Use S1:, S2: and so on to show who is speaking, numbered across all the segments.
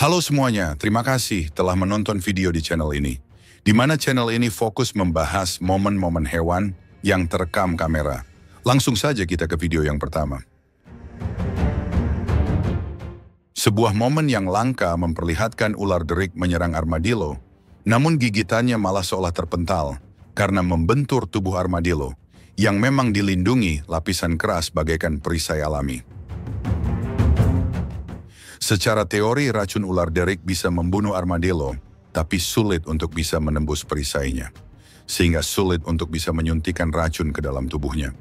S1: Halo semuanya, terima kasih telah menonton video di channel ini. Di mana channel ini fokus membahas momen-momen hewan yang terekam kamera. Langsung saja kita ke video yang pertama. Sebuah momen yang langka memperlihatkan ular derik menyerang armadillo, namun gigitannya malah seolah terpental karena membentur tubuh armadillo yang memang dilindungi lapisan keras bagaikan perisai alami. Secara teori racun ular derik bisa membunuh armadillo, tapi sulit untuk bisa menembus perisainya, sehingga sulit untuk bisa menyuntikkan racun ke dalam tubuhnya.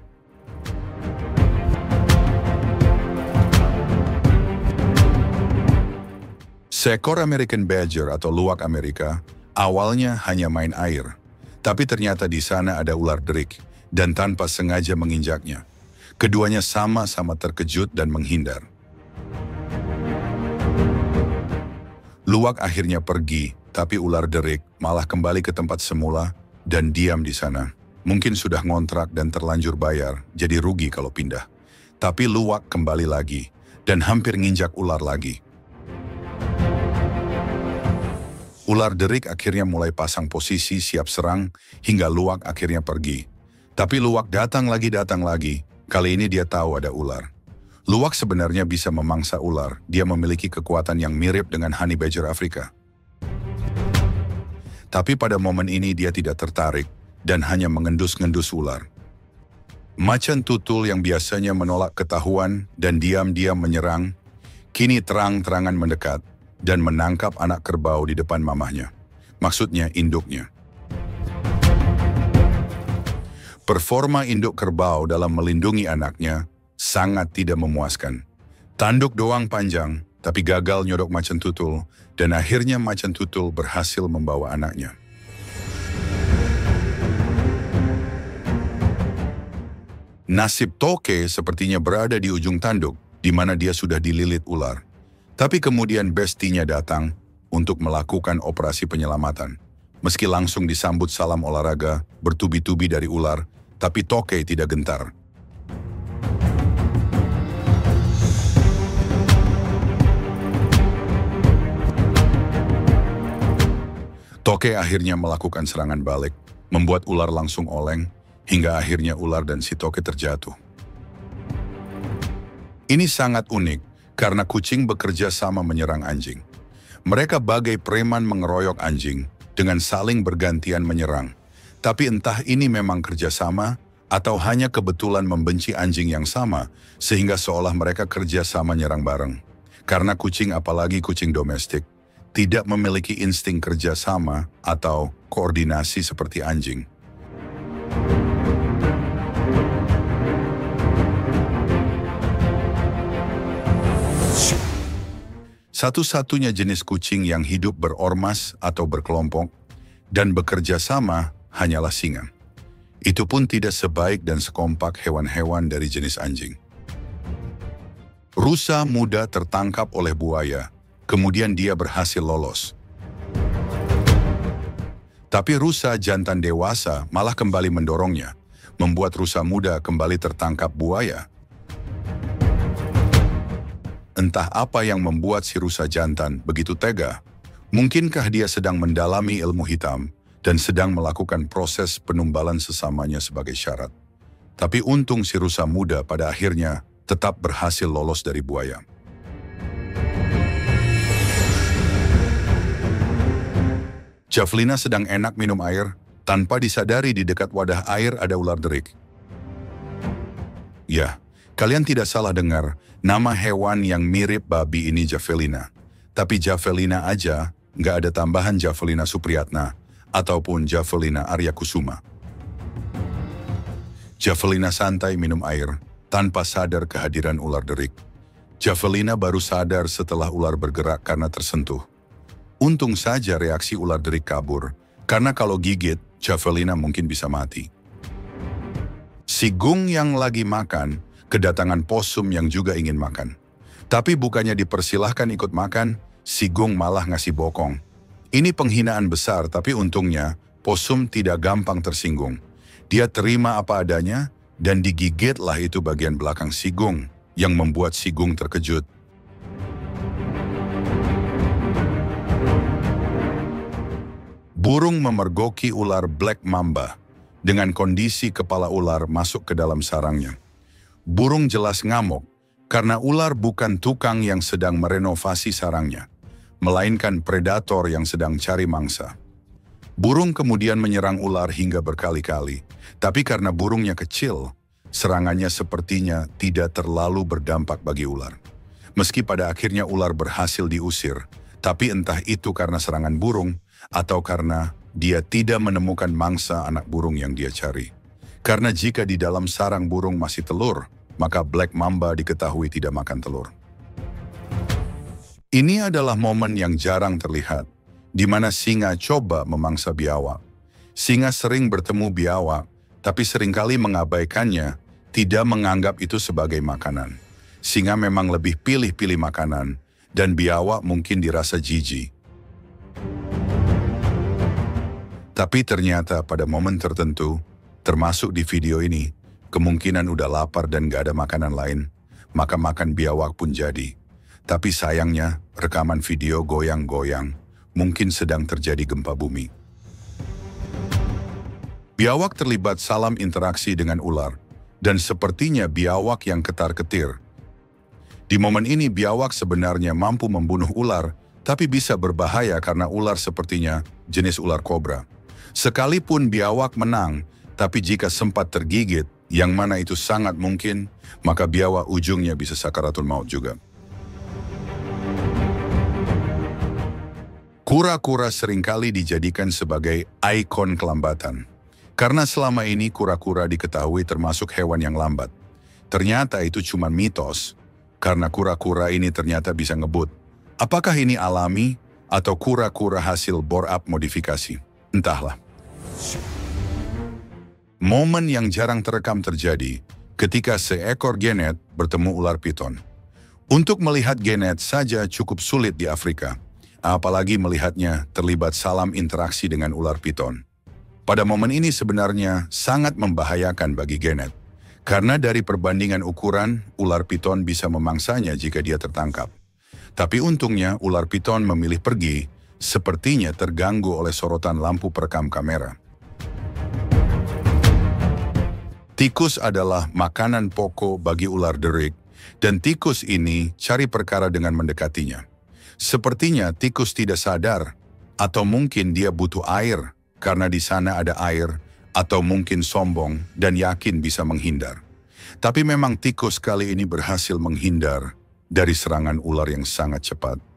S1: Seekor American Badger atau luwak Amerika awalnya hanya main air, tapi ternyata di sana ada ular derik dan tanpa sengaja menginjaknya. Keduanya sama-sama terkejut dan menghindar. Luwak akhirnya pergi, tapi ular derik malah kembali ke tempat semula dan diam di sana. Mungkin sudah ngontrak dan terlanjur bayar, jadi rugi kalau pindah. Tapi luwak kembali lagi dan hampir nginjak ular lagi. Ular derik akhirnya mulai pasang posisi siap serang hingga luwak akhirnya pergi. Tapi luwak datang lagi. Kali ini dia tahu ada ular. Luwak sebenarnya bisa memangsa ular. Dia memiliki kekuatan yang mirip dengan honey badger Afrika. Tapi pada momen ini dia tidak tertarik dan hanya mengendus-ngendus ular. Macan tutul yang biasanya menolak ketahuan dan diam-diam menyerang, kini terang-terangan mendekat dan menangkap anak kerbau di depan mamahnya. Maksudnya induknya. Performa induk kerbau dalam melindungi anaknya sangat tidak memuaskan. Tanduk doang panjang, tapi gagal nyodok macan tutul, dan akhirnya macan tutul berhasil membawa anaknya. Nasib Toke sepertinya berada di ujung tanduk, di mana dia sudah dililit ular. Tapi kemudian bestinya datang untuk melakukan operasi penyelamatan. Meski langsung disambut salam olahraga, bertubi-tubi dari ular, tapi Toke tidak gentar. Toke akhirnya melakukan serangan balik, membuat ular langsung oleng, hingga akhirnya ular dan si Toke terjatuh. Ini sangat unik, karena kucing bekerja sama menyerang anjing. Mereka bagai preman mengeroyok anjing, dengan saling bergantian menyerang. Tapi entah ini memang kerjasama, atau hanya kebetulan membenci anjing yang sama, sehingga seolah mereka kerja sama nyerang bareng. Karena kucing, apalagi kucing domestik, tidak memiliki insting kerjasama atau koordinasi seperti anjing. Satu-satunya jenis kucing yang hidup berormas atau berkelompok dan bekerja sama hanyalah singa. Itu pun tidak sebaik dan sekompak hewan-hewan dari jenis anjing. Rusa muda tertangkap oleh buaya, kemudian dia berhasil lolos. Tapi rusa jantan dewasa malah kembali mendorongnya, membuat rusa muda kembali tertangkap buaya. Entah apa yang membuat si rusa jantan begitu tega. Mungkinkah dia sedang mendalami ilmu hitam dan sedang melakukan proses penumbalan sesamanya sebagai syarat. Tapi untung si rusa muda pada akhirnya tetap berhasil lolos dari buaya. Javelina sedang enak minum air, tanpa disadari di dekat wadah air ada ular derik. Ya, kalian tidak salah dengar, nama hewan yang mirip babi ini Javelina. Tapi Javelina aja, nggak ada tambahan Javelina Supriyatna, ataupun Javelina Arya Kusuma. Javelina santai minum air, tanpa sadar kehadiran ular derik. Javelina baru sadar setelah ular bergerak karena tersentuh. Untung saja reaksi ular derik kabur, karena kalau gigit, Javelina mungkin bisa mati. Si Gung yang lagi makan, kedatangan posum yang juga ingin makan. Tapi bukannya dipersilahkan ikut makan, si Gung malah ngasih bokong. Ini penghinaan besar, tapi untungnya posum tidak gampang tersinggung. Dia terima apa adanya, dan digigitlah itu bagian belakang si Gung, yang membuat si Gung terkejut. Burung memergoki ular Black Mamba dengan kondisi kepala ular masuk ke dalam sarangnya. Burung jelas ngamuk karena ular bukan tukang yang sedang merenovasi sarangnya, melainkan predator yang sedang cari mangsa. Burung kemudian menyerang ular hingga berkali-kali, tapi karena burungnya kecil, serangannya sepertinya tidak terlalu berdampak bagi ular. Meski pada akhirnya ular berhasil diusir, tapi entah itu karena serangan burung atau karena dia tidak menemukan mangsa anak burung yang dia cari. Karena jika di dalam sarang burung masih telur, maka Black Mamba diketahui tidak makan telur. Ini adalah momen yang jarang terlihat, di mana singa coba memangsa biawak. Singa sering bertemu biawak, tapi seringkali mengabaikannya, tidak menganggap itu sebagai makanan. Singa memang lebih pilih-pilih makanan, dan biawak mungkin dirasa jijik. Tapi ternyata pada momen tertentu, termasuk di video ini, kemungkinan udah lapar dan gak ada makanan lain, maka makan biawak pun jadi. Tapi sayangnya, rekaman video goyang-goyang, mungkin sedang terjadi gempa bumi. Biawak terlibat salam interaksi dengan ular, dan sepertinya biawak yang ketar-ketir. Di momen ini biawak sebenarnya mampu membunuh ular, tapi bisa berbahaya karena ular sepertinya jenis ular kobra. Sekalipun biawak menang, tapi jika sempat tergigit, yang mana itu sangat mungkin, maka biawak ujungnya bisa sakaratul maut juga. Kura-kura seringkali dijadikan sebagai ikon kelambatan. Karena selama ini kura-kura diketahui termasuk hewan yang lambat. Ternyata itu cuma mitos, karena kura-kura ini ternyata bisa ngebut. Apakah ini alami atau kura-kura hasil bore-up modifikasi? Entahlah. Momen yang jarang terekam terjadi ketika seekor genet bertemu ular piton. Untuk melihat genet saja cukup sulit di Afrika. Apalagi melihatnya terlibat salam interaksi dengan ular piton. Pada momen ini sebenarnya sangat membahayakan bagi genet, karena dari perbandingan ukuran, ular piton bisa memangsanya jika dia tertangkap. Tapi untungnya ular piton memilih pergi, sepertinya terganggu oleh sorotan lampu perekam kamera. Tikus adalah makanan pokok bagi ular derik, dan tikus ini cari perkara dengan mendekatinya. Sepertinya tikus tidak sadar, atau mungkin dia butuh air karena di sana ada air, atau mungkin sombong dan yakin bisa menghindar. Tapi memang tikus kali ini berhasil menghindar dari serangan ular yang sangat cepat.